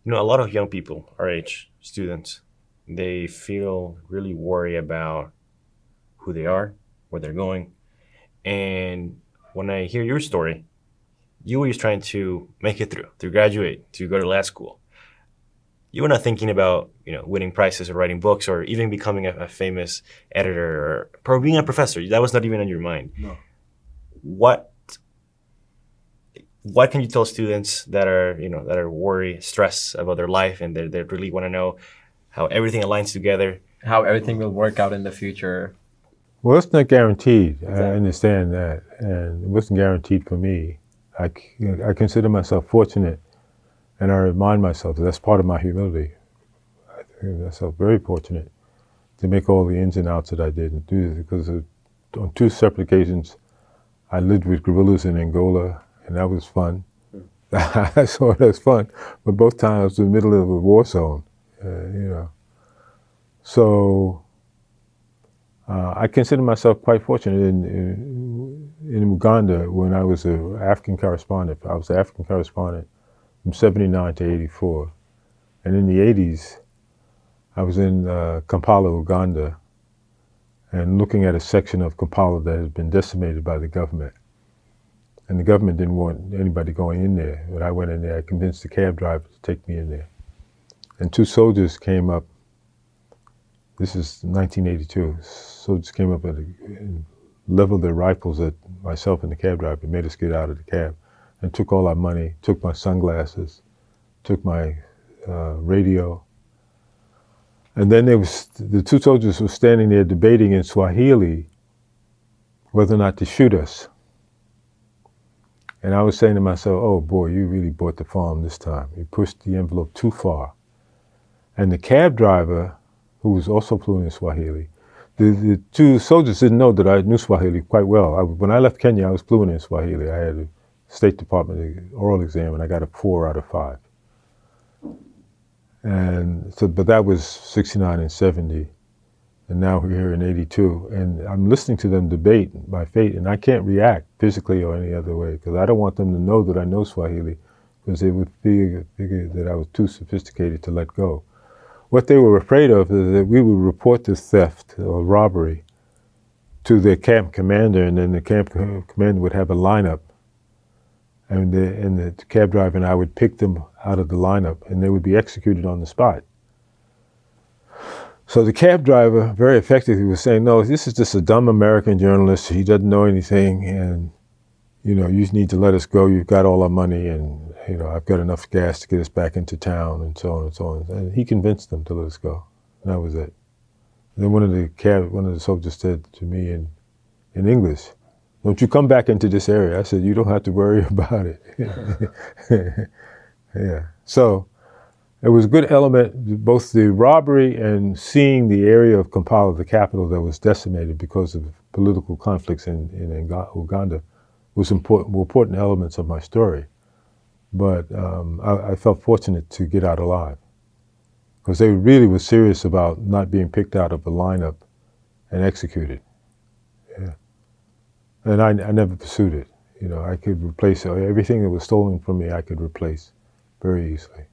A lot of young people, our age, students, they feel really worried about who they are, where they're going. And when I hear your story, you were just trying to make it through, to graduate, to go to law school. You were not thinking about, winning prizes or writing books or even becoming a famous editor or being a professor. That was not even on your mind. No. What what can you tell students that are worried, stressed about their life, and they really want to know how everything aligns together? How everything will work out in the future. Well, it's not guaranteed. Exactly. I understand that, and it wasn't guaranteed for me. I consider myself fortunate, and I remind myself that that's part of my humility. I consider myself very fortunate to make all the ins and outs that I did and do this because on two separate occasions, I lived with guerrillas in Angola, and that was fun. I saw it as fun, but both times I was in the middle of a war zone, So I consider myself quite fortunate in Uganda when I was an African correspondent. I was an African correspondent from 79 to 84. And in the 80s, I was in Kampala, Uganda, and looking at a section of Kampala that had been decimated by the government. And the government didn't want anybody going in there. When I went in there, I convinced the cab driver to take me in there. And two soldiers came up. This is 1982. Soldiers came up and leveled their rifles at myself and the cab driver and made us get out of the cab and took all our money, took my sunglasses, took my radio. And then the two soldiers were standing there debating in Swahili whether or not to shoot us. And I was saying to myself, oh boy, you really bought the farm this time. You pushed the envelope too far. And the cab driver, who was also fluent in Swahili, the two soldiers didn't know that I knew Swahili quite well. When I left Kenya, I was fluent in Swahili. I had a State Department oral exam, and I got a 4 out of 5. And so, but that was 69 and 70. And now we're here in 82, and I'm listening to them debate my fate, and I can't react physically or any other way because I don't want them to know that I know Swahili because they would figure that I was too sophisticated to let go. What they were afraid of is that we would report this theft or robbery to their camp commander, and then the camp commander would have a lineup, and the cab driver and I would pick them out of the lineup, and they would be executed on the spot. So the cab driver very effectively was saying, no, this is just a dumb American journalist. He doesn't know anything, and you just need to let us go. You've got all our money, and I've got enough gas to get us back into town, and so on and so on. And he convinced them to let us go. And that was it. And then one of the soldiers said to me in English, "Don't you come back into this area." I said, "You don't have to worry about it." Yeah. So it was a good element, both the robbery and seeing the area of Kampala, the capital that was decimated because of political conflicts in Uganda, were important elements of my story. But I felt fortunate to get out alive because they really were serious about not being picked out of the lineup and executed. Yeah. And I never pursued it. I could replace everything that was stolen from me. I could replace very easily.